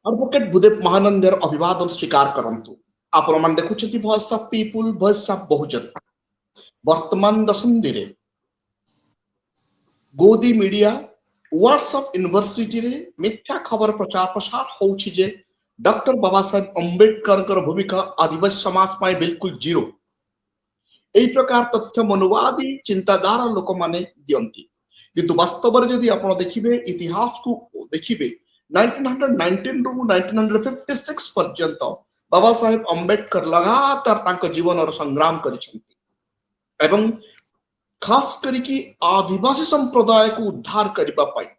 Advocate Bhudev महानंदर अभिवादन स्वीकार करंतु आपण मान देखुछति voice of people voice of Bahujan वर्तमान दशंधि रे गोदी मीडिया व्हाट्सएप यूनिवर्सिटी रे मिथ्या खबर प्रचार प्रसार होउछि जे डॉक्टर बाबा साहेब अंबेडकर भूमिका आदिवासी समाज पाए बिल्कुल जीरो এই প্রকার তথ্য মনোবাদী চিন্তাধারা ଲୋକମାନେ ଦିଅନ୍ତି କିନ୍ତୁ ବାସ୍ତବରେ ଯଦି ଆପଣ ଦେଖିବେ ଇତିହାସକୁ ଦେଖିବେ 1919 ରୁ 1956 ପର୍ଯ୍ୟନ୍ତ ବାବା ସାହେବ ଅମ୍ବେଦକର ଲଗାତାର ତାଙ୍କ ଜୀବନର ସଂଗ୍ରାମ କରିଛନ୍ତି ଏବଂ ଖାସ କରିକି ଆଦିବାସୀ ସମ୍ପ୍ରଦାୟକୁ ଉଦ୍ଧାର କରିବା ପାଇଁ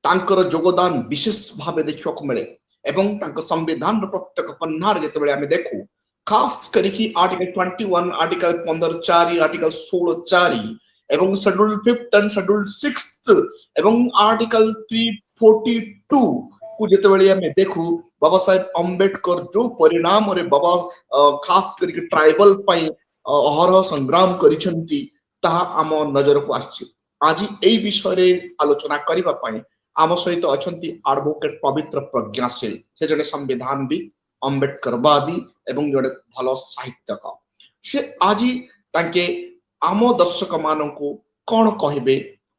ତାଙ୍କର ଯୋଗଦାନ ବିଶେଷ ଭାବେ ଦେଖିବାକୁ ମିଳେ ଏବଂ ତାଙ୍କ ସମ୍ବିଧାନର ପ୍ରତ୍ୟେକ ପନ୍ନାରେ ଯେତେବେଳେ ଆମେ ଦେଖୁ खास करके आर्टिकल 21 आर्टिकल 15(4) आर्टिकल 16(4) एवं schedule 5th and schedule 6th एवं आर्टिकल 342 को जेतेबेले हमें देखू बाबा साहेब अंबेडकर जो परिणाम रे बाबा खास करके ट्राइबल पई अहरह संग्राम करिसंती ताहा आम नजर को आछि आज एई विषय रे आलोचना करिबा पई आम सहित अछंती एडवोकेट पवित्र प्रज्ञाशील से जने संविधानविद अंबेडकरवादी एवं जोड़े भल साहित्यक से आज तांके आम दर्शक मानू कौन कहबे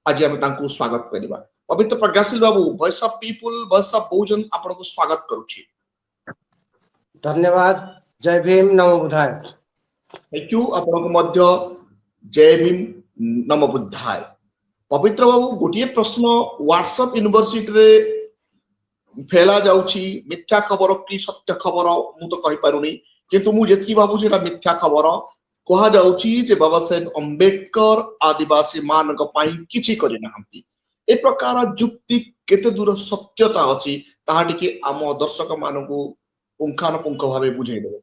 आज आम तांको स्वागत करबा Pabitra Pragyashil Babu voice of people voice of Bahujan आपन को स्वागत करूची धन्यवाद जय भीम नमो बुद्धाय थैंक यू आपन को मध्य जय भीम नमो बुद्धाय पवित्र बाबू गोटिए प्रश्न व्हाट्सएप यूनिवर्सिटी रे फैला जाउची मिथ्या खबर की सत्य खबर मु तो कहि पारुनी किंतु मु जेतकी बाबू जेटा मिथ्या खबर कहा जाउची जे बाबा साहेब अंबेडकर आदिवासी मानक पई किछि करि नाहंती ए प्रकार जुक्ति केते दूर सत्यता अछि ताहा टिके आम दर्शक मानकू पुंखानुपुंख भावे बुझाई देबो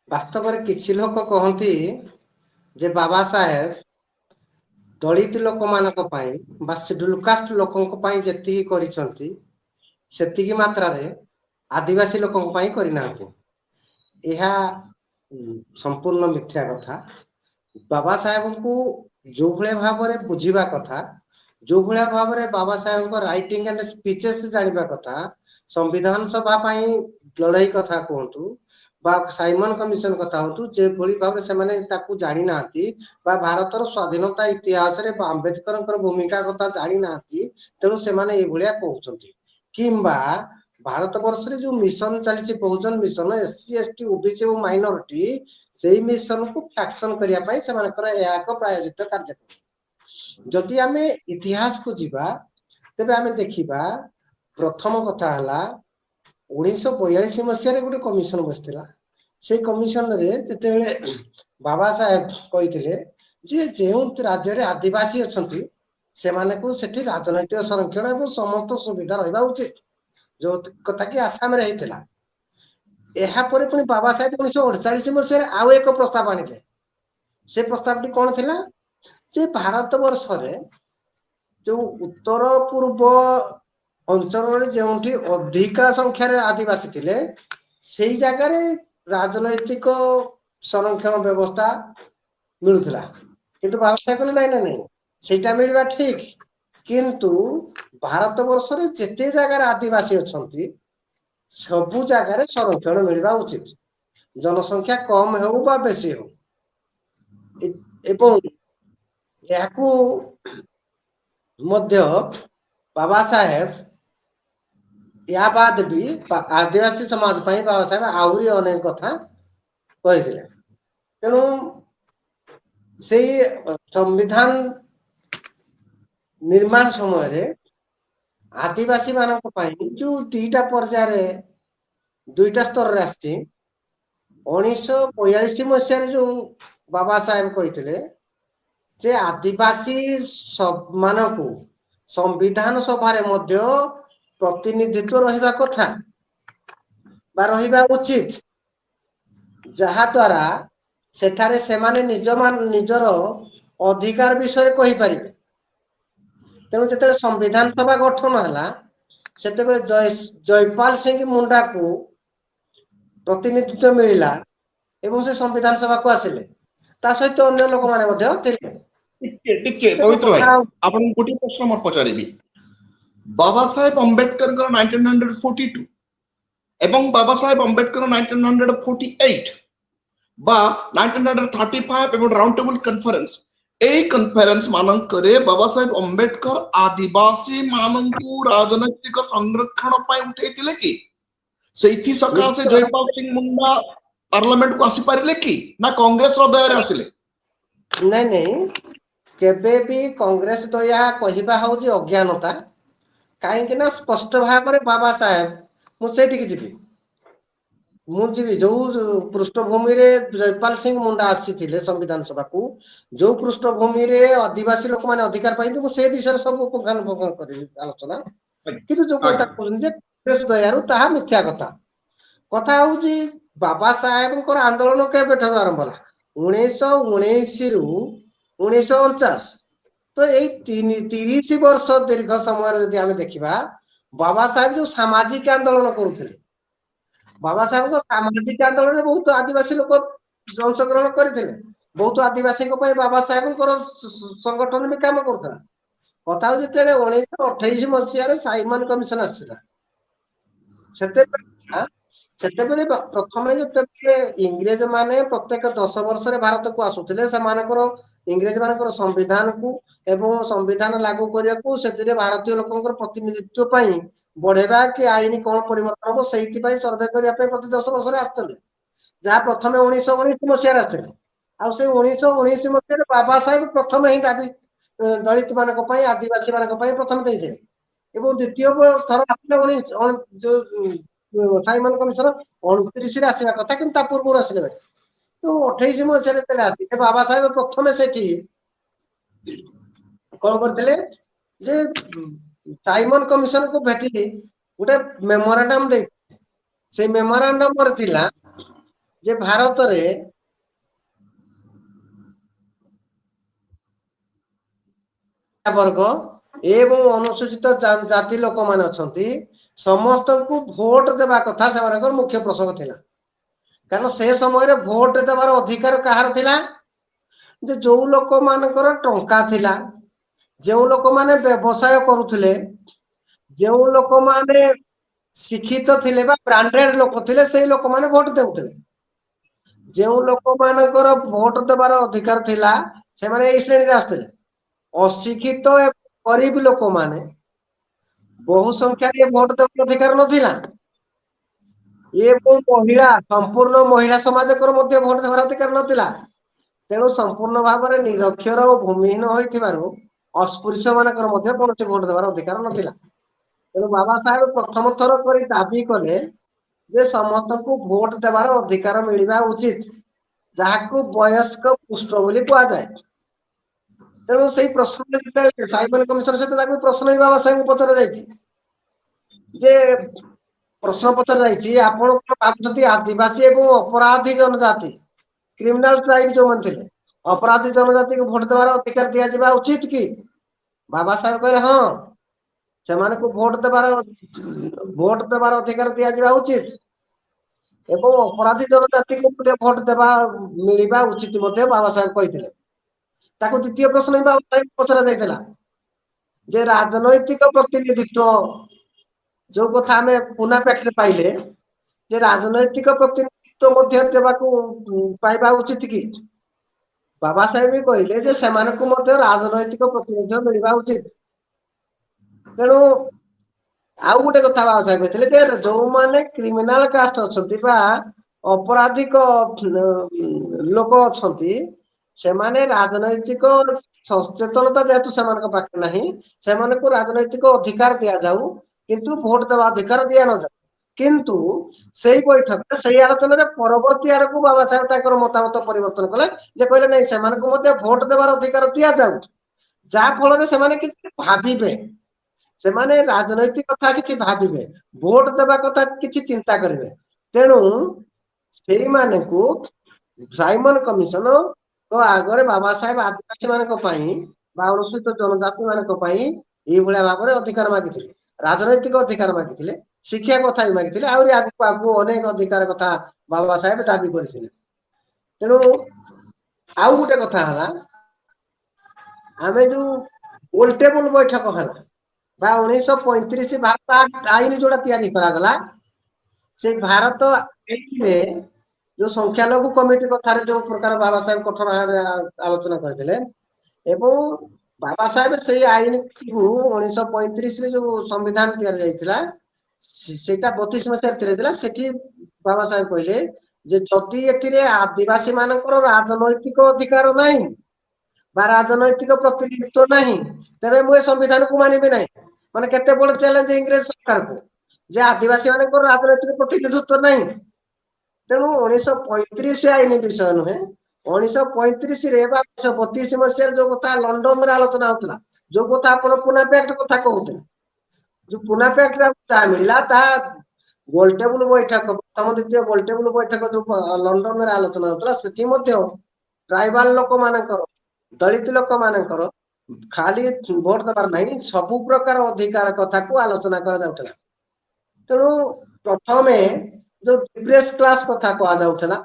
वास्तव में किछि लोक कहंती जे बाबा साहेब दलित लोक मानक पई बा शेड्यूल कास्ट लोकन को पई जेति करिसंती सेतिकी मात्रा रे आदिवासी लोकन पई करि नाहंती एहा संपूर्ण मिथ्या कथा बाबा साहेब को जो भले भाबरे बुझिबा कथा जो भले भाबरे बाबा साहेब को राइटिंग एंड स्पीचेस जानिबा कथा संविधान सभा पई लड़ाई कथा कहंतु बा साइमन कमिशन कथा होतु जे भली भाबरे से माने ताकू जानि नाहंती बा भारतर स्वाधीनता इतिहास रे अंबेडकर भूमिका कथा जानि नाहंती तेनु से माने ए भलिया कहउचंती किंबा भारत वर्ष रे जो मिशन चली बहुजन मिशन एससी एसटी ओबीसी और माइनॉरिटी सेही मिशन को फैक्शन करिया पई से मानकर एक प्रायोजित कार्यक्रम जदि आमे इतिहास को जीवा तबे आमे देखिबा प्रथम कथा हला 1942 मसिया रे गुटे कमिशन बसथिला से कमिशन रे जतेबेले बाबा साहेब कहिथिले जे जेउ राज्य रे आदिवासी अछंती से माने को सेठी राजनैतिक संरक्षण एवं समस्त सुविधा रहबा उचित जो कथा कि आसाम रे हेतिला एहा परे पुनी बाबा साहेब 1948 मसिया रे आउ एक प्रस्ताव आनिले से प्रस्तावटी कोन थिला जे भारत वर्ष रे जो उत्तर पूर्व अंचल रे जेउठी अधिका संख्या रे आदिवासी थिले सेही जगह रे राजनैतिक संरक्षण व्यवस्था मिलुथला किंतु बाबा साहेब कहले नै नै नै सेटा मिलबा ठीक किंतु भारत वर्ष रे जेते जगह रे आदिवासी अछंती सबु जगह रे संरक्षण मिलबा उचित जनसंख्या कम हेउ बा बेसी हो एवं याकू मध्य बाबा साहेब या बाद भी आदिवासी समाज पई बाबा साहेब आहुरी अनेक कथा कहिथिले तेनु से संविधान निर्माण समय रे आदिवासी मानक पई जो दुईटा पर्याय रे दुईटा स्तर रे आस्ती 1942 मसिया रे जो बाबा साहेब कहिथिले जे आदिवासी सब मानकू संविधान सभा रे मध्य प्रतिनिधित्व रहिबा कथा बा रहिबा उचित जहा द्वारा सेठारे सेमाने निजर अधिकार विषय कहि परिबे तेणु जेते संविधान सभा गठन हला सेते जयपाल सिंह मुंडा को प्रतिनिधित्व मिलिला एवं से संविधान सभा को आसिले ता सहित अन्य लोक माने टिके पवित्र भाई आपन गोटे प्रश्न मोर पचारिबी बाबा साहेब अंबेडकर 1942 এবং বাবা সাহেব আম্বেদকর 1948 বা 1935 এবং রাউন্ড টেবল কনফরেন্স এই কনফরেন্স ମାନଙ୍କରେ ବାବା ସାହେବ ଅମ୍ବେଦକର ଆଦିବାସୀ ମାନଙ୍କୁ ରାଜନୈତିକ ସଂରକ୍ଷଣ ପାଇଁ ଉଠେଇଥିଲେ କି ସେଇଥି ସକାଶେ ନିଶ୍ଚିତ ଭାବେ ଜୟପାଲ ସିଂ ମୁଣ୍ଡା ପାର୍ଲାମେଣ୍ଟକୁ ଆସିପାରିଲେ କି ନା କଂଗ୍ରେସର ଦୟାରେ ଆସିଲେ? ନାଇଁ ନାଇଁ, କେବେ ବି କଂଗ୍ରେସ ଦୟା କହିବା ହଉଛି ଅଜ୍ଞାନତା। କାହିଁକି ନା ସ୍ପଷ୍ଟ ଭାବରେ ବାବା ସାହେବ, ମୁଁ ସେଇଠିକି ଯିବି, ମୁଁ ଯିବି ଯୋଉ ପୃଷ୍ଠଭୂମିରେ ଜୟପାଲ ସିଂ ମୁଣ୍ଡା ଆସିଥିଲେ ସମ୍ବିଧାନ ସଭାକୁ, ଯୋଉ ପୃଷ୍ଠଭୂମିରେ ଆଦିବାସୀ ଲୋକମାନେ ଅଧିକାର ପାଇଛନ୍ତି, ମୁଁ ସେ ବିଷୟରେ ସବୁ ପୁଙ୍ଖାନୁପୁଙ୍ଖ କରିବି ଆଲୋଚନା। କିନ୍ତୁ ଯୋଉ କଥା କହୁଛନ୍ତି ଯେ କଂଗ୍ରେସ ଦୟାରୁ, ତାହା ମିଥ୍ୟା କଥା। କଥା ହଉଛି ବାବା ସାହେବଙ୍କର ଆନ୍ଦୋଳନ କେବେଠାରୁ ଆରମ୍ଭ ହେଲା? 1919 ରୁ 1949। ତ ଏଇ 30 ବର୍ଷ ଦୀର୍ଘ ସମୟରେ ଯଦି ଆମେ ଦେଖିବା, ବାବା ସାହେବ ଯୋଉ ସାମାଜିକ ଆନ୍ଦୋଳନ କରୁଥିଲେ, ବାବା ସାହେବଙ୍କ ସାମାଜିକ ଆନ୍ଦୋଳନରେ ବହୁତ ଆଦିବାସୀ ଲୋକ ଅଂଶଗ୍ରହଣ କରିଥିଲେ। ବହୁତ ଆଦିବାସୀଙ୍କ ପାଇଁ ବାବା ସାହେବଙ୍କର ସଂଗଠନ ବି କାମ କରୁଥିଲା। କଥା ହଉଛି ଯେତେବେଳେ 1928 ମସିହାରେ ସାଇମନ କମିଶନ ଆସିଥିଲା, ସେତେବେଳେ ପ୍ରଥମେ ଯେତେବେଳେ ଇଂରେଜ ମାନେ ପ୍ରତ୍ୟେକ 10 ବର୍ଷରେ ଭାରତକୁ ଆସୁଥିଲେ, ସେମାନଙ୍କର ଇଂରେଜ ମାନଙ୍କର ସମ୍ବିଧାନକୁ ଏବଂ ସମ୍ବିଧାନ ଲାଗୁ କରିବାକୁ, ସେଥିରେ ଭାରତୀୟ ଲୋକଙ୍କର ପ୍ରତିନିଧିତ୍ୱ ପାଇଁ ବଢେଇବା କି ଆଇନ କଣ ପରିବର୍ତ୍ତନ ହବ ସେଇଥିପାଇଁ ସର୍ଭେ କରିବା ପାଇଁ ପ୍ରତି 10 ବର୍ଷରେ ଆସିଥିଲେ, ଯାହା ପ୍ରଥମେ 1919 ମସିହାରେ ଆସିଥିଲେ। ଆଉ ସେଇ 1919 ମସିହାରେ ବାବା ସାହେବ ପ୍ରଥମେ ହିଁ ଦାବି ଦଳିତ ମାନଙ୍କ ପାଇଁ, ଆଦିବାସୀ ମାନଙ୍କ ପାଇଁ ପ୍ରଥମେ ଦେଇଥିଲେ। ଏବଂ ଦ୍ୱିତୀୟ ଥର ଆସିଲେ ଯୋଉ ସାଇମନ କମିଶନ 29ରେ ଆସିବା କଥା, କିନ୍ତୁ ତା ପୂର୍ବରୁ ଆସିଲେ। ତ 28 ମସିହାରେ ଯେତେବେଳେ ଆସିଲେ, ବାବା ସାହେବ ପ୍ରଥମେ ସେଠି କଣ କରିଥିଲେ ଯେ ସାଇମନ କମିଶନକୁ ଭେଟିକି ଗୋଟେ ମେମୋରାଣ୍ଡମ ଦେଇଥିଲେ। ସେଇ ମେମୋରାଣ୍ଡମରେ ଥିଲା ଯେ ଭାରତରେ ବର୍ଗ ଏବଂ ଅନୁସୂଚିତ ଜାତି ଲୋକମାନେ ଅଛନ୍ତି, ସମସ୍ତଙ୍କୁ ଭୋଟ ଦେବା କଥା ସେମାନଙ୍କର ମୁଖ୍ୟ ପ୍ରସଙ୍ଗ ଥିଲା। କାରଣ ସେ ସମୟରେ ଭୋଟ ଦେବାର ଅଧିକାର କାହାର ଥିଲା? ଯେ ଯୋଉ ଲୋକମାନଙ୍କର ଟଙ୍କା ଥିଲା, ଯେଉଁ ଲୋକମାନେ ବ୍ୟବସାୟ କରୁଥିଲେ, ଯେଉଁ ଲୋକମାନେ ଶିକ୍ଷିତ ଥିଲେ ବା ବ୍ରାଣ୍ଡେଡ ଲୋକ ଥିଲେ, ସେଇ ଲୋକମାନେ ଭୋଟ ଦେଉଥିଲେ। ଯେଉଁ ଲୋକମାନଙ୍କର ଭୋଟ ଦେବାର ଅଧିକାର ଥିଲା, ସେମାନେ ଏଇ ଶ୍ରେଣୀରେ ଆସୁଥିଲେ। ଅଶିକ୍ଷିତ ଏବଂ ଗରିବ ଲୋକମାନେ, ବହୁ ସଂଖ୍ୟାରେ ଭୋଟ ଦେବାର ଅଧିକାର ନଥିଲା। ଏବଂ ମହିଳା, ସମ୍ପୂର୍ଣ୍ଣ ମହିଳା ସମାଜଙ୍କର ମଧ୍ୟ ଭୋଟ ଦେବାର ଅଧିକାର ନଥିଲା। ତେଣୁ ସମ୍ପୂର୍ଣ୍ଣ ଭାବରେ ନିରକ୍ଷର ଓ ଭୂମିହୀନ ହୋଇଥିବାରୁ ଅସ୍ପୃଶ୍ୟ ମାନଙ୍କର ମଧ୍ୟ କୌଣସି ଭୋଟ ଦେବାର ଅଧିକାର ନଥିଲା। ତେଣୁ ବାବା ସାହେବ ପ୍ରଥମ ଥର କରି ଦାବି କଲେ ଯେ ସମସ୍ତଙ୍କୁ ଭୋଟ ଦେବାର ଅଧିକାର ମିଳିବା ଉଚିତ, ଯାହାକୁ ବୟସ୍କ ପୁଷ୍ଟ ବୋଲି କୁହାଯାଏ। ତେଣୁ ସେଇ ପ୍ରଶ୍ନ ସାଇମନ କମିଶନ ସହିତ ତାକୁ ପ୍ରଶ୍ନ ବି ବାବା ସାହେବଙ୍କୁ ପଚରା ଯାଇଛି। ଯେ ପ୍ରଶ୍ନ ପଚରା ଯାଇଛି, ଆପଣ କଣ ଭାବୁଛନ୍ତି ଆଦିବାସୀ ଏବଂ ଅପରାଧୀ ଜନଜାତି, କ୍ରିମିନାଲ ଟ୍ରାଇବ ଯୋଉମାନେ ଥିଲେ, ଅପରାଧୀ ଜନଜାତିକୁ ଭୋଟ ଦେବାର ଅଧିକାର ଦିଆଯିବା ଉଚିତ କି? ବାବା ସାହେବ କହିଲେ ହଁ, ସେମାନଙ୍କୁ ଭୋଟ ଦେବାର ଅଧିକାର ଦିଆଯିବା ଉଚିତ ଏବଂ ଅପରାଧୀ ଜନଜାତିକୁ ଭୋଟ ଦେବା ମିଳିବା ଉଚିତ ମଧ୍ୟ ବାବା ସାହେବ କହିଥିଲେ। ତାକୁ ଦ୍ୱିତୀୟ ପ୍ରଶ୍ନ ହିଁ ବାବା ସାହେବ ପଚରା ଯାଇଥିଲା ଯେ ରାଜନୈତିକ ପ୍ରତିନିଧିତ୍ୱ, ଯୋଉ କଥା ଆମେ ପୁନା ପାଖରେ ପାଇଲେ ଯେ ରାଜନୈତିକ ପ୍ରତିନିଧିତ୍ୱ ମଧ୍ୟ ଦେବାକୁ ପାଇବା ଉଚିତ କି? ବାବା ସାହେବ ବି କହିଲେ ଯେ ସେମାନଙ୍କୁ ମଧ୍ୟ ରାଜନୈତିକ ପ୍ରତିନିଧିତ୍ୱ ମିଳିବା ଉଚିତ। ତେଣୁ ଆଉ ଗୋଟେ କଥା ବାବା ସାହେବ କହିଥିଲେ ଯେ ଯୋଉମାନେ କ୍ରିମିନାଲ କାଷ୍ଟ ଅଛନ୍ତି ବା ଅପରାଧିକ ଲୋକ ଅଛନ୍ତି, ସେମାନେ ରାଜନୈତିକ ସଚେତନତା ଯେହେତୁ ସେମାନଙ୍କ ପାଖରେ ନାହିଁ, ସେମାନଙ୍କୁ ରାଜନୈତିକ ଅଧିକାର ଦିଆଯାଉ, କିନ୍ତୁ ଭୋଟ ଦେବା ଅଧିକାର ଦିଆନଯାଉ। କିନ୍ତୁ ସେଇ ବୈଠକରେ, ସେଇ ଆଲୋଚନାରେ ପରବର୍ତ୍ତୀ ଆଡକୁ ବାବା ସାହେବ ତାଙ୍କର ମତାମତ ପରିବର୍ତ୍ତନ କଲେ, ଯେ କହିଲେ ନାଇଁ, ସେମାନଙ୍କୁ ମଧ୍ୟ ଭୋଟ ଦେବାର ଅଧିକାର ଦିଆଯାଉ, ଯାହା ଫଳରେ ସେମାନେ କିଛି ଭାବିବେ, ସେମାନେ ରାଜନୈତିକ କଥା କିଛି ଭାବିବେ, ଭୋଟ ଦେବା କଥା କିଛି ଚିନ୍ତା କରିବେ। ତେଣୁ ସେଇମାନଙ୍କୁ ସାଇମନ କମିଶନ ଆଗରେ ବାବା ସାହେବ ଆଦିବାସୀ ମାନଙ୍କ ପାଇଁ ବା ଅନୁସୂଚିତ ଜନଜାତି ମାନଙ୍କ ପାଇଁ ଏଇଭଳିଆ ଭାବରେ ଅଧିକାର ମାଗିଥିଲେ, ରାଜନୈତିକ ଅଧିକାର ମାଗିଥିଲେ, ଶିକ୍ଷା କଥା ବି ମାଗିଥିଲେ, ଆହୁରି ଆଗକୁ ଆଗକୁ ଅନେକ ଅଧିକାର କଥା ବାବା ସାହେବ ଦାବି କରିଥିଲେ। ତେଣୁ ଆଉ ଗୋଟେ କଥା ହେଲା, ଆମେ ଯୋଉ ଗୋଲଟେବୁଲ ବୈଠକ ହେଲା, বা 1935 ଭାରତ ଆଇନ ଯୋଉଟା ତିଆରି କରାଗଲା, ସେ ଭାରତ ଆଇନରେ ଯୋଉ ସଂଖ୍ୟାଲଘୁ କମିଟି କଥାରେ ଯୋଉ ପ୍ରକାର ବାବା ସାହେବ କଠୋର ଭାବରେ ଆଲୋଚନା କରିଥିଲେ, ଏବଂ ବାବା ସାହେବ ସେଇ ଆଇନକୁ 1935ରେ ଯୋଉ ସମ୍ବିଧାନ ତିଆରି ଯାଇଥିଲା, ସେଇଟା 32 ମସିହାରେ ତିଆରି ହେଇଥିଲା। ସେଠି ବାବା ସାହେବ କହିଲେ ଯେ ଯଦି ଏଥିରେ ଆଦିବାସୀ ମାନଙ୍କର ରାଜନୈତିକ ଅଧିକାର ନାହିଁ ବା ରାଜନୈତିକ ପ୍ରତିନିଧିତ୍ୱ ନାହିଁ, ତେବେ ମୁଁ ଏ ସମ୍ବିଧାନକୁ ମାନିବି ନାହିଁ। ମାନେ କେତେ ବଡ ଚ୍ୟାଲେଞ୍ଜ ଇଂରେଜ ସରକାରକୁ, ଯେ ଆଦିବାସୀ ମାନଙ୍କର ରାଜନୈତିକ ପ୍ରତିନିଧିତ୍ୱ ନାହିଁ। ତେଣୁ 1935 ଆଇନ ବିଷୟ ନୁହେଁ, 1935ରେ ବା 1932 ମସିହାରେ ଯୋଉ କଥା ଲଣ୍ଡନରେ ଆଲୋଚନା ହଉଥିଲା, ଯୋଉ କଥା ଆପଣ ପୁନା ପ୍ୟାକ୍ଟ କଥା କହୁଥିଲେ, ଯୋଉ ପୁନା ପ୍ୟାକ୍ଟ ଯାହା ମିଳିଲା ତାହା ଗୋଲଟେବୁଲ ବୈଠକ, ପ୍ରଥମ ଦ୍ୱିତୀୟ ଗୋଲଟେବୁଲ ବୈଠକ ଯୋଉ ଲଣ୍ଡନରେ ଆଲୋଚନା ହଉଥିଲା, ସେଠି ମଧ୍ୟ ଟ୍ରାଇବାଲ ଲୋକମାନଙ୍କର, ଦଳିତ ଲୋକମାନଙ୍କର ଖାଲି ଭୋଟ ଦେବାର ନାହିଁ, ସବୁ ପ୍ରକାର ଅଧିକାର କଥାକୁ ଆଲୋଚନା କରାଯାଉଥିଲା। ତେଣୁ ପ୍ରଥମେ ଯୋଉ ଡିପ୍ରେସ କ୍ଲାସ କଥା କୁହାଯାଉଥିଲା,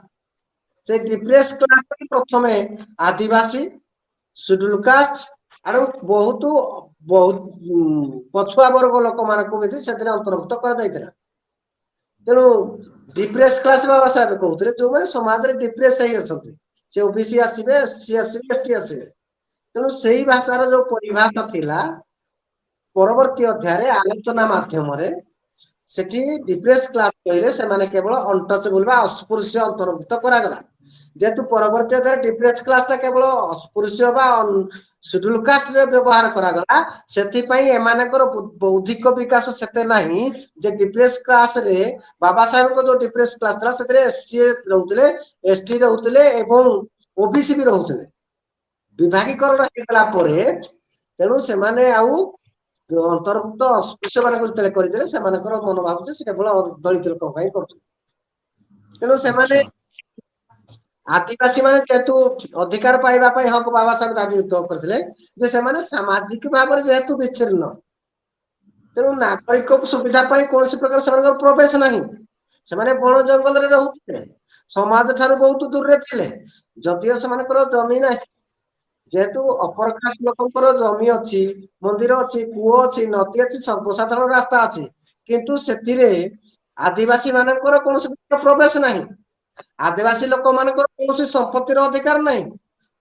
ସେ ଡିପ୍ରେସ କ୍ଲାସ ପ୍ରଥମେ ଆଦିବାସୀ, ସିଡ୍ୟୁଲ କାଷ୍ଟ ଆଉ ବହୁତ ପଛୁଆ ବର୍ଗ ଲୋକମାନଙ୍କୁ ମଧ୍ୟ ସେଥିରେ ଅନ୍ତର୍ଭୁକ୍ତ କରାଯାଇଥିଲା। ତେଣୁ ଡିପ୍ରେସ କ୍ଲାସ ବାବା ସାହେବ କହୁଥିଲେ ଯୋଉମାନେ ସମାଜରେ ଡିପ୍ରେସ ହେଇ ଅଛନ୍ତି, ସେ ଓବିସି ଆସିବେ, ଏସସି ଆସିବେ, ଏସଟି ଆସିବେ। ତେଣୁ ସେଇ ଭାଷାର ଯୋଉ ପରିଭାଷା ଥିଲା, ପରବର୍ତ୍ତୀ ଅଧ୍ୟାୟରେ ଆଲୋଚନା ମାଧ୍ୟମରେ ସେଠି ଡିପ୍ରେସ କ୍ଲାସ କହିଲେ ସେମାନେ କେବଳ ଅଣ୍ଟଚେବୁଲ ବା ଅସ୍ପୃଶ୍ୟ ଅନ୍ତର୍ଭୁକ୍ତ କରାଗଲା। ଯେହେତୁ ପରବର୍ତ୍ତୀ ଅଧ୍ୟାୟରେ ଡିପ୍ରେସ କ୍ଲାସ ଟା କେବଳ ଅସ୍ପୃଶ୍ୟ ବା ସିଡ୍ୟୁଲ କାଷ୍ଟରେ ବ୍ୟବହାର କରାଗଲା, ସେଥିପାଇଁ ଏମାନଙ୍କର ବୌଦ୍ଧିକ ବିକାଶ ସେତେ ନାହିଁ ଯେ ଡିପ୍ରେସ କ୍ଲାସରେ ବାବା ସାହେବଙ୍କ ଯୋଉ ଡିପ୍ରେସ କ୍ଲାସ ଥିଲା, ସେଥିରେ ଏସସି ରହୁଥିଲେ, ଏସଟି ରହୁଥିଲେ ଏବଂ ଓବିସି ବି ରହୁଥିଲେ। ବିଭାଗୀକରଣ ହେଇଗଲା ପରେ ତେଣୁ ସେମାନେ ଆଉ ଅନ୍ତର୍ଭୁକ୍ତ ଅସ୍ପୃଶ୍ୟ ମାନଙ୍କୁ ଯେତେବେଳେ କରିଦେଲେ, ସେମାନଙ୍କର ମନୋଭାବ ଯେ ସେ କେବଳ ଦଳିତ ଲୋକଙ୍କ ପାଇଁ କରୁଥିଲେ। ତେଣୁ ସେମାନେ ଆଚ୍ଛା ଆଦିବାସୀ ମାନେ ଯେହେତୁ ଅଧିକାର ପାଇବା ପାଇଁ ହକ ବାବା ସାହେବ ଦାବି କରିଥିଲେ, ଯେ ସେମାନେ ସାମାଜିକ ଭାବରେ ଯେହେତୁ ବିଚ୍ଛିନ୍ନ, ତେଣୁ ନାଗରିକ ସୁବିଧା ପାଇଁ କୌଣସି ପ୍ରକାର ସେମାନଙ୍କର ପ୍ରବେଶ ନାହିଁ। ସେମାନେ ବଣ ଜଙ୍ଗଲରେ ରହୁଥିଲେ, ସମାଜ ଠାରୁ ବହୁତ ଦୂରରେ ଥିଲେ। ଯଦିଓ ସେମାନଙ୍କର ଜମି ନାହିଁ, ଯେହେତୁ ଅପର କାଷ୍ଟ ଲୋକଙ୍କର ଜମି ଅଛି, ମନ୍ଦିର ଅଛି, କୂଅ ଅଛି, ନଦୀ ଅଛି, ସର୍ବସାଧାରଣ ରାସ୍ତା ଅଛି, କିନ୍ତୁ ସେଥିରେ ଆଦିବାସୀ ମାନଙ୍କର କୌଣସି ପ୍ରବେଶ ନାହିଁ। ଆଦିବାସୀ ଲୋକମାନଙ୍କର କୌଣସି ସମ୍ପତ୍ତିର ଅଧିକାର ନାହିଁ,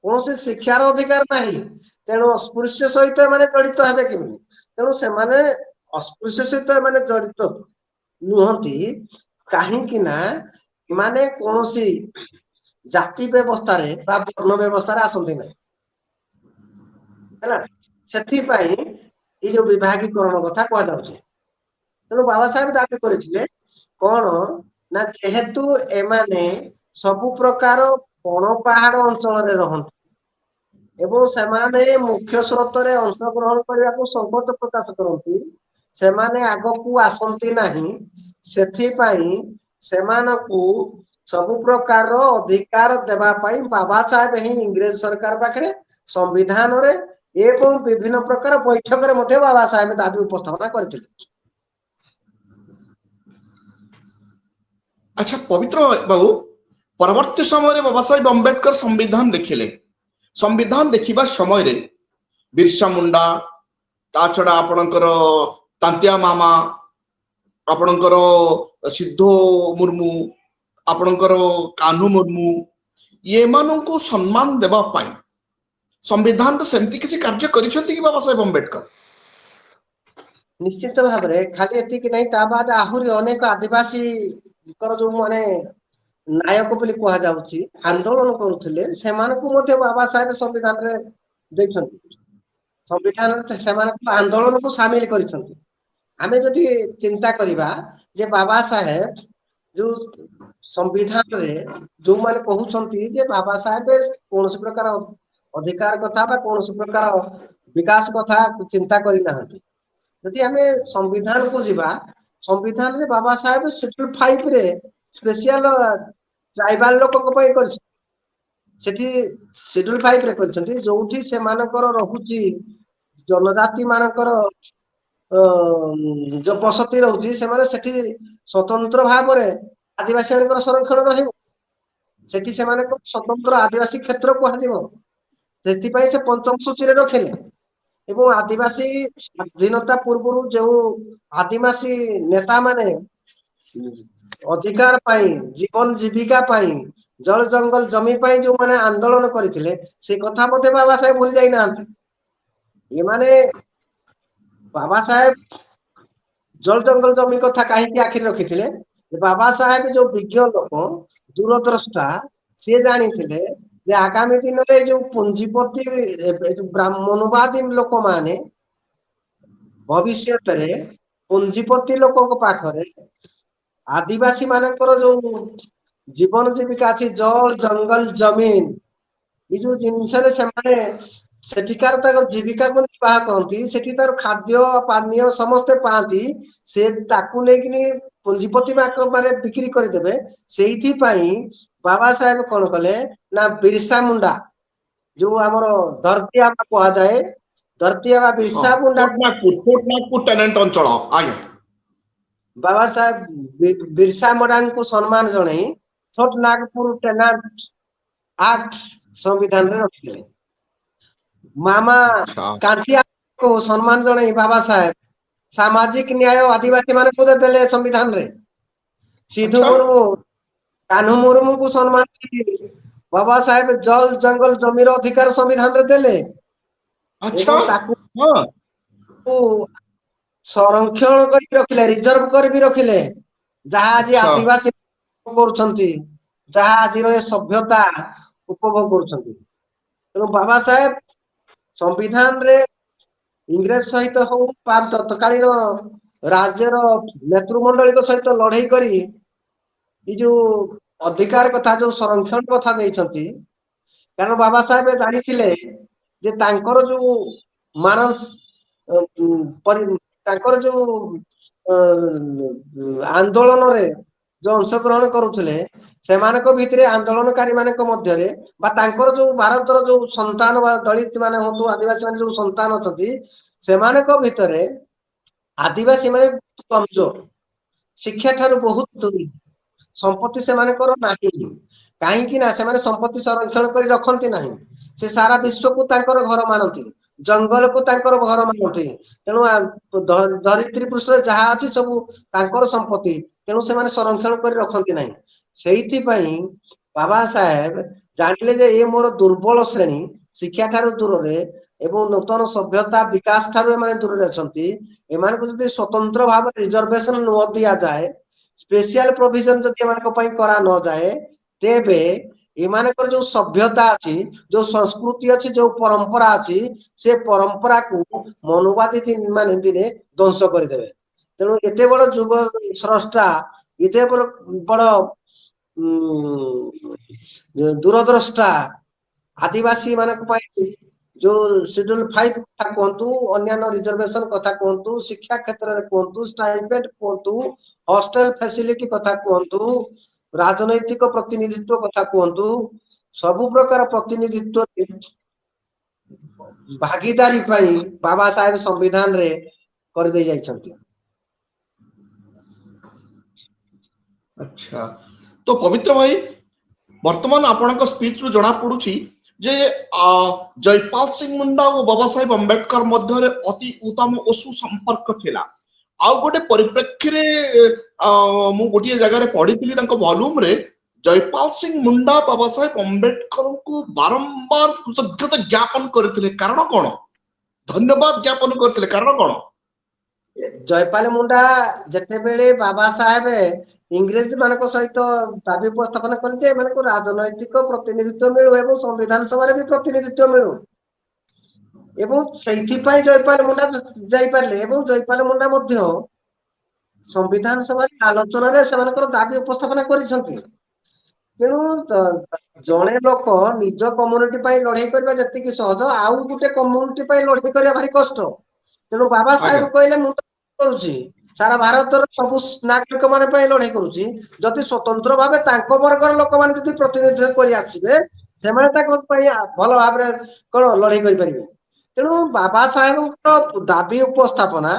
କୌଣସି ଶିକ୍ଷାର ଅଧିକାର ନାହିଁ। ତେଣୁ ଅସ୍ପୃଶ୍ୟ ସହିତ ଏମାନେ ଜଡିତ ହେବେ କେମିତି? ତେଣୁ ସେମାନେ ଅସ୍ପୃଶ୍ୟ ସହିତ ଏମାନେ ଜଡିତ ନୁହନ୍ତି, କାହିଁକି ନା ଏମାନେ କୌଣସି ଜାତି ବ୍ୟବସ୍ଥାରେ ବା ବର୍ଣ୍ଣ ବ୍ୟବସ୍ଥାରେ ଆସନ୍ତି ନାହିଁ ହେଲା। ସେଥିପାଇଁ ଏଇ ଯୋଉ ବିଭାଗୀକରଣ କଥା କୁହାଯାଉଛି। ତେଣୁ ବାବା ସାହେବ ଦାବି କରିଥିଲେ କଣ ନା, ଯେହେତୁ ଏମାନେ ସବୁ ପ୍ରକାର ବଣ ପାହାଡ ଅଞ୍ଚଳରେ ରହନ୍ତି ଏବଂ ସେମାନେ ମୁଖ୍ୟ ସ୍ରୋତରେ ଅଂଶଗ୍ରହଣ କରିବାକୁ ସଂକୋଚ ପ୍ରକାଶ କରନ୍ତି, ସେମାନେ ଆଗକୁ ଆସନ୍ତି ନାହିଁ, ସେଥିପାଇଁ ସେମାନଙ୍କୁ ସବୁ ପ୍ରକାରର ଅଧିକାର ଦେବା ପାଇଁ ବାବା ସାହେବ ହିଁ ଇଂରେଜ ସରକାର ପାଖରେ ସମ୍ବିଧାନରେ ଏବଂ ବିଭିନ୍ନ ପ୍ରକାର ବୈଠକରେ ମଧ୍ୟ ବାବା ସାହେବ ଦାବି ଉପସ୍ଥାପନା କରିଥିଲେ। ଆଚ୍ଛା ପବିତ୍ର ବାବୁ, ପରବର୍ତ୍ତୀ ସମୟରେ ବାବା ସାହେବ ଅମ୍ବେଦକର ସମ୍ବିଧାନ ଦେଖିଲେ। ସମ୍ବିଧାନ ଦେଖିବା ସମୟରେ ବିର୍ସା ମୁଣ୍ଡା, ତା ଛଡା ଆପଣଙ୍କର ତାନ୍ତ୍ୟା ମାମା, ଆପଣଙ୍କର ସିଦ୍ଧୁ ମୁର୍ମୁ, ଆପଣଙ୍କର କାହ୍ନୁ ମୁର୍ମୁ, ଏମାନଙ୍କୁ ସମ୍ମାନ ଦେବା ପାଇଁ ସମ୍ବିଧାନରେ ସେମିତି କିଛି କାର୍ଯ୍ୟ କରିଛନ୍ତି କି ବାବା ସାହେବ ଅମ୍ବେଦକର? ନିଶ୍ଚିତ ଭାବରେ, ଖାଲି ଏତିକି ନାହିଁ, ତା ବାଦ ଆହୁରି ଅନେକ ଆଦିବାସୀଙ୍କର ଯୋଉ ମାନେ ନାୟକ ବୋଲି କୁହାଯାଉଛି, ଆନ୍ଦୋଳନ କରୁଥିଲେ, ସେମାନଙ୍କୁ ମଧ୍ୟ ବାବା ସାହେବ ସମ୍ବିଧାନରେ ଦେଇଛନ୍ତି। ସମ୍ବିଧାନରେ ସେମାନଙ୍କ ଆନ୍ଦୋଳନକୁ ସାମିଲ କରିଛନ୍ତି। ଆମେ ଯଦି ଚିନ୍ତା କରିବା ଯେ ବାବା ସାହେବ ଯୋଉ ସମ୍ବିଧାନରେ ଯୋଉମାନେ କହୁଛନ୍ତି ଯେ ବାବା ସାହେବ କୌଣସି ପ୍ରକାର ଅଧିକାର କଥା ବା କୌଣସି ପ୍ରକାର ବିକାଶ କଥା ଚିନ୍ତା କରିନାହାନ୍ତି, ଯଦି ଆମେ ସମ୍ବିଧାନକୁ ଯିବା, ସମ୍ବିଧାନରେ Baba Saheb schedule 5 special tribal ଲୋକଙ୍କ ପାଇଁ କରିଛନ୍ତି। ସେଠି ସେଡ୍ୟୁଲ 5 କରିଛନ୍ତି, ଯୋଉଠି ସେମାନଙ୍କର ରହୁଛି ଜନଜାତି ମାନଙ୍କର ଯୋଉ ବସତି ରହୁଛି, ସେମାନେ ସେଠି ସ୍ୱତନ୍ତ୍ର ଭାବରେ ଆଦିବାସୀ ମାନଙ୍କର ସଂରକ୍ଷଣ ରହିବ, ସେଠି ସେମାନଙ୍କ ସ୍ୱତନ୍ତ୍ର ଆଦିବାସୀ କ୍ଷେତ୍ର କୁହାଯିବ। ସେଥିପାଇଁ ସେ ପଞ୍ଚମ ସୂଚୀରେ ରଖିଲେ ଏବଂ आदिवासी ସ୍ୱାଧୀନତା ପୂର୍ବରୁ ଯେଉଁ आदिवासी नेता माने ଅଧିକାର ପାଇଁ ଜୀବନ ଜୀବିକା ପାଇଁ ଜଳ ଜଙ୍ଗଲ ଜମି ପାଇଁ ଯୋଉମାନେ ଆନ୍ଦୋଳନ କରିଥିଲେ ସେ କଥା ମଧ୍ୟ ବାବା ସାହେବ ଭୁଲି ଯାଇନାହାନ୍ତି। ଏମାନେ ବାବା ସାହେବ ଜଳ ଜଙ୍ଗଲ ଜମି କଥା କାହିଁକି ଆଖିରେ ରଖିଥିଲେ? ବାବା ସାହେବ ଯୋଉ ବିଜ୍ଞ ଲୋକ ଦୂରଦ୍ରଷ୍ଟା ସିଏ ଜାଣିଥିଲେ ଯେ ଆଗାମୀ ଦିନରେ ଯୋଉ ପୁଞ୍ଜିପତି ମନୁବାଦୀ ଲୋକମାନେ ଭବିଷ୍ୟତରେ ପୁଞ୍ଜିପତି ଲୋକଙ୍କ ପାଖରେ ଆଦିବାସୀ ମାନଙ୍କର ଯୋଉ ଜୀବନ ଜୀବିକା ଅଛି ଜଳ ଜଙ୍ଗଲ ଜମିନ ଏଇ ଯୋଉ ଜିନିଷରେ ସେମାନେ ସେଠିକାର ତାଙ୍କ ଜୀବିକାକୁ ନିର୍ବାହ କରନ୍ତି ସେଠି ତାର ଖାଦ୍ୟ ପାନୀୟ ସମସ୍ତେ ପାଆନ୍ତି ସେ ତାକୁ ନେଇକିନି ପୁଞ୍ଜିପତି ମାନେ ବିକ୍ରି କରିଦେବେ ସେଇଥିପାଇଁ ବାବା ସାହେବ କଣ କଲେ ନା ବିର୍ସା ମୁଣ୍ଡା ଯୋଉ ଆମର ଧରତିଆ କୁହାଯାଏ ଧରତିଆ ବା ହଁ ବିର୍ସା ମୁଣ୍ଡା କୋଟନାଗପୁର ଟେନେଣ୍ଟ ଅଞ୍ଚଳ ଆଜ୍ଞା। ବାବା ସାହେବ ବିର୍ସା ମୁଣ୍ଡାଙ୍କୁ ସମ୍ମାନ ଜଣେଇ ଛୋଟ ନାଗପୁର ଟେନାଣ୍ଟ ଆକ୍ଟ ସମ୍ବିଧାନରେ ରଖିଥିଲେ। ମାମା ଆଚ୍ଛା କାଞ୍ଚିଆକୁ ସମ୍ମାନ ଜଣେଇ ବାବା ସାହେବ ସାମାଜିକ ନ୍ୟାୟ ଆଦିବାସୀ ମାନଙ୍କୁ ଦେଲେ ସମ୍ବିଧାନରେ ସିଧୁ ଆଚ୍ଛା ମୁର୍ମୁ କାହ୍ନୁ ମୁର୍ମୁଙ୍କୁ ସମ୍ମାନ ବାବା ସାହେବ ଜଲ ଜଙ୍ଗଲ ଜମିର ଅଧିକାର ସମ୍ବିଧାନରେ ଦେଲେ ଆଚ୍ଛା ଏବଂ ତାକୁ ହଁ ସଂରକ୍ଷଣ କରିକି ରଖିଲେ ରିଜର୍ଭ କରିକି ରଖିଲେ ଯାହା ଆଜି ଆଚ୍ଛା ଆଦିବାସୀ କରୁଛନ୍ତି ଯାହା ଆଜିର ଏ ସଭ୍ୟତା ଉପଭୋଗ କରୁଛନ୍ତି। ତେଣୁ ବାବା ସାହେବ ସମ୍ବିଧାନରେ ଇଂରେଜ ସହିତ ହଉ ବା ତତ୍କାଳୀନ ରାଜ୍ୟର ନେତୃମଣ୍ଡଳୀଙ୍କ ସହିତ ଲଢେଇ କରି ଏଇ ଯୋଉ ଅଧିକାର କଥା ଯୋଉ ସଂରକ୍ଷଣ କଥା ଦେଇଛନ୍ତି କାରଣ ବାବା ସାହେବ ଜାଣିଥିଲେ ଯେ ତାଙ୍କର ଯୋଉ ମାନସ ତାଙ୍କର ଯୋଉ ଆନ୍ଦୋଳନରେ ଯୋଉ ଅଂଶଗ୍ରହଣ କରୁଥିଲେ ସେମାନଙ୍କ ଭିତରେ ଆନ୍ଦୋଳନକାରୀ ମାନଙ୍କ ମଧ୍ୟରେ ବା ତାଙ୍କର ଯୋଉ ଭାରତର ଯୋଉ ସନ୍ତାନ ବା ଦଳିତ ମାନେ ହୁଅନ୍ତୁ ଆଦିବାସୀ ମାନେ ଯୋଉ ସନ୍ତାନ ଅଛନ୍ତି ସେମାନଙ୍କ ଭିତରେ ଆଦିବାସୀ ମାନେ କମଜୋର ଶିକ୍ଷା ଠାରୁ ବହୁତ ଦୂରି ସମ୍ପତ୍ତି ସେମାନଙ୍କର ନାହିଁ କାହିଁକି ନା ସେମାନେ ସମ୍ପତ୍ତି ସଂରକ୍ଷଣ କରି ରଖନ୍ତି ନାହିଁ ସେ ସାରା ବିଶ୍ଵକୁ ତାଙ୍କର ଘର ମାନନ୍ତି ଜଙ୍ଗଲକୁ ତାଙ୍କର ଘର ମାନନ୍ତି ତେଣୁ ଧରିତ୍ରୀ ପୃଷ୍ଠରେ ଯାହା ଅଛି ସବୁ ତାଙ୍କର ସମ୍ପତ୍ତି ତେଣୁ ସେମାନେ ସଂରକ୍ଷଣ କରି ରଖନ୍ତି ନାହିଁ ସେଇଥିପାଇଁ ବାବା ସାହେବ ଜାଣିଲେ ଯେ ଇଏ ମୋର ଦୁର୍ବଳ ଶ୍ରେଣୀ ଶିକ୍ଷା ଠାରୁ ଦୂରରେ ଏବଂ ନୂତନ ସଭ୍ୟତା ବିକାଶ ଠାରୁ ଏମାନେ ଦୂରରେ ଅଛନ୍ତି ଏମାନଙ୍କୁ ଯଦି ସ୍ଵତନ୍ତ୍ର ଭାବରେ ରିଜର୍ଭେସନ ନ ଦିଆଯାଏ ସ୍ପେସିଆଲ ପ୍ରୋଭିଜନ ଯଦି ଏମାନଙ୍କ ପାଇଁ କରା ନଯାଏ ତେବେ ଏମାନଙ୍କର ଯୋଉ ସଭ୍ୟତା ଅଛି ଯୋଉ ସଂସ୍କୃତି ଅଛି ଯୋଉ ପରମ୍ପରା ଅଛି ସେ ପରମ୍ପରାକୁ ମନୁବାଦୀ ମାନେ ଦିନେ ଧ୍ଵଂସ କରିଦେବେ ତେଣୁ ଏତେ ବଡ ଯୁଗ ସ୍ରଷ୍ଟା ଏତେ ବଡ ଦୂରଦ୍ରଷ୍ଟା ଆଦିବାସୀ ମାନଙ୍କ ପାଇଁ ଯୋଉ ସିଡୁଲ ଫାଇଭ କଥା କୁହନ୍ତୁ ଅନ୍ୟାନ୍ୟ ରିଜର୍ଭେସନ କଥା କୁହନ୍ତୁ ଶିକ୍ଷା କ୍ଷେତ୍ରରେ କୁହନ୍ତୁ କୁହନ୍ତୁ ହଷ୍ଟେଲ ଫାସିଲିଟି କଥା କୁହନ୍ତୁ ରାଜନୈତିକ ପ୍ରତିନିଧିତ୍ୱ କଥା କୁହନ୍ତୁ ସବୁ ପ୍ରକାର ପ୍ରତିନିଧିତ୍ୱ ଭାଗିଦାରୀ ପାଇଁ ବାବା ସାହେବ ସମ୍ବିଧାନରେ କରିଦେଇ ଯାଇଛନ୍ତି ଆଚ୍ଛା ତ ପବିତ୍ର ଭାଇ ବର୍ତ୍ତମାନ ଆପଣଙ୍କ ସ୍ପିଚ ରୁ ଜଣା ପଡୁଛି ଯେ ଜୟପାଲ ସିଂ ମୁଣ୍ଡା ଓ ବାବା ସାହେବ ଅମ୍ବେଦକର ମଧ୍ୟରେ ଅତି ଉତ୍ତମ ଓ ସୁସମ୍ପର୍କ ଥିଲା ଆଉ ଗୋଟେ ପରିପ୍ରେକ୍ଷୀରେ ମୁଁ ଗୋଟିଏ ଜାଗାରେ ପଢିଥିଲି ତାଙ୍କ ଭଲ୍ୟୁମରେ ଜୟପାଲ ସିଂ ମୁଣ୍ଡା ବାବା ସାହେବ ଅମ୍ବେଦକରଙ୍କୁ ବାରମ୍ବାର କୃତଜ୍ଞତା ଜ୍ଞାପନ କରିଥିଲେ କାରଣ କଣ ଧନ୍ୟବାଦ ଜ୍ଞାପନ କରିଥିଲେ କାରଣ କଣ ଜୟପାଲ ମୁଣ୍ଡା ଯେତେବେଳେ ବାବା ସାହେବ ଇଂରେଜ ମାନଙ୍କ ସହିତ ଦାବି ଉପସ୍ଥାପନ କଲେ ଯେ ଏମାନଙ୍କୁ ରାଜନୈତିକ ପ୍ରତିନିଧିତ୍ୱ ମିଳୁ ଏବଂ ସମ୍ବିଧାନ ସଭାରେ ବି ପ୍ରତିନିଧିତ୍ୱ ମିଳୁ ଏବଂ ସେଇଥିପାଇଁ ଜୟପାଲ ମୁଣ୍ଡା ଯାଇପାରିଲେ ଏବଂ ଜୟପାଲ ମୁଣ୍ଡା ମଧ୍ୟ ସମ୍ବିଧାନ ସଭାରେ ଆଲୋଚନାରେ ସେମାନଙ୍କର ଦାବି ଉପସ୍ଥାପନ କରିଛନ୍ତି ତେଣୁ ଜଣେ ଲୋକ ନିଜ କମ୍ୟୁନିଟି ପାଇଁ ଲଢେଇ କରିବା ଯେତିକି ସହଜ ଆଉ ଗୋଟେ କମ୍ୟୁନିଟି ପାଇଁ ଲଢେଇ କରିବା ଭାରି କଷ୍ଟ ତେଣୁ ବାବା ଆଜ୍ଞା ସାହେବ କହିଲେ ମୁଁ କରୁଛି ସାରା ଭାରତର ସବୁ ନାଗରିକ ମାନଙ୍କ ପାଇଁ ଲଢେଇ କରୁଛି ଯଦି ସ୍ଵତନ୍ତ୍ର ଭାବେ ତାଙ୍କ ବର୍ଗର ଲୋକମାନେ ଯଦି ପ୍ରତିନିଧିତ୍ୱ କରି ଆସିବେ ସେମାନେ ତାଙ୍କ ପାଇଁ ଭଲ ଭାବରେ କଣ ଲଢେଇ କରିପାରିବେ ତେଣୁ ବାବା ସାହେବଙ୍କର ଦାବି ଉପସ୍ଥାପନା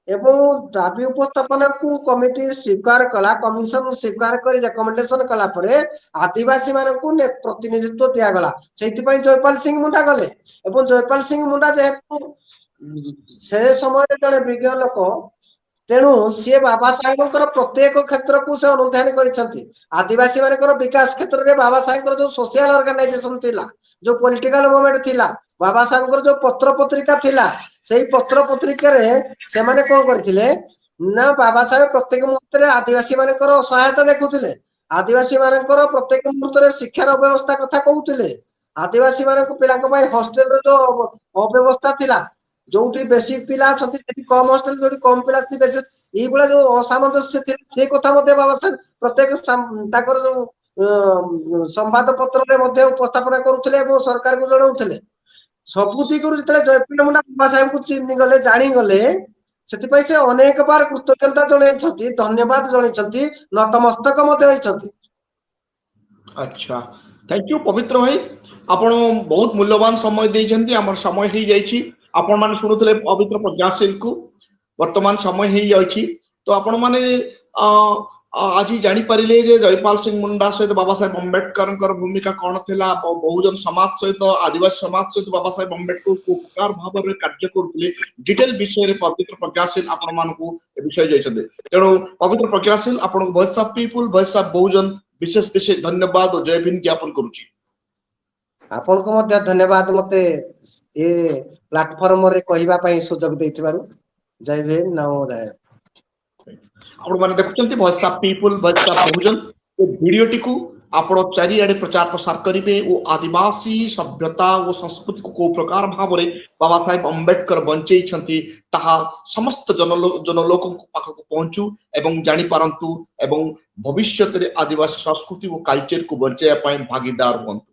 ଏବଂ ଦାବି ଉପସ୍ଥାପନା କୁ କମିଟି ସ୍ଵୀକାର କଲା କମିଶନ ସ୍ଵୀକାର କରି ରେକମେଣ୍ଡେସନ କଲା ପରେ ଆଦିବାସୀ ମାନଙ୍କୁ ପ୍ରତିନିଧିତ୍ୱ ଦିଆଗଲା ସେଇଥିପାଇଁ ଜୟପାଲ ସିଂ ମୁଣ୍ଡା ଗଲେ ଏବଂ ଜୟପାଲ ସିଂ ମୁଣ୍ଡା ଯେହେତୁ से समय जड़े विज्ञ लोक तेणु सी बाबा साहेब प्रत्येक क्षेत्र को से अनुधान कर आदिवासी मान विकास क्षेत्र में बाबा साहेब जो सोशल ऑर्गेनाइजेशन थिला जो पॉलिटिकल मूवमेंट थिला बाबा साहेब जो पत्र पत्रिका थिला से पत्र पत्रिका से माने कौन करथिले ना बाबा साहेब प्रत्येक मुहूर्त आदिवासी मान असहायता देखुले आदिवासी मान प्रत्येक मुहूर्त शिक्षार अव्यवस्था कथा कहते आदिवासी मान पिला हॉस्टेल जो अव्यवस्था थिला जो बेसी पिला कम हॉस्टेल जो कम पिला बेसी ये जो असामंजस्य से कथा बाबा साहेब प्रत्येक जो संवाद पत्र उपस्थापना करुले सरकार को जनाऊले सबु दिगु जो जयपिंड मुंडा बाबा साहेब को चिन्ह गले जानीगले से अनेक बार कृतज्ञता जन धन्यवाद जन नतमस्तक होती। अच्छा थैंक यू पवित्र भाई आपण बहुत मूल्यवान समय देइछंती हमर समय ही जाइछि आपण माने सुनुथले पवित्र प्रज्ञाशील को वर्तमान समय ही जाइछि तो आपण माने आज जानी पारिले जे जयपाल सिंह मुंडा सहित बाबा साहेब अम्बेडकर भूमिका कौन थिला बहुजन समाज सहित आदिवासी समाज सहित बाबा साहेब अम्बेडकर को प्रकार भाव में कार्य करथिले डिटेल विषय रे पवित्र प्रज्ञाशील आपण मानकू ए विषय जाइछते तेणु पवित्र प्रज्ञाशील आपण voice of people voice of Bahujan विशेष विशेष धन्यवाद और जय भीम ज्ञापन करूची आपण को मध्य धन्यवाद मते ए प्लेटफॉर्म रे कहिबा पई सुजोग देथिबारु जय भीम नमोदय आपण माने देखुचंती voice of people voice of Bahujan ए वीडियो टिकु आपण चारिआडे प्रचार प्रसार करिवे ओ आदिवासी सभ्यता और संस्कृति को प्रकार भाव रे बाबा साहेब अम्बेडकर बंचई छंती ताहा समस्त जनलोक पाखक पहुंचू एवं जानी पारंतु एवं भविष्य रे आदिवासी संस्कृति और कल्चर को बंचया पई भागीदार होंतु।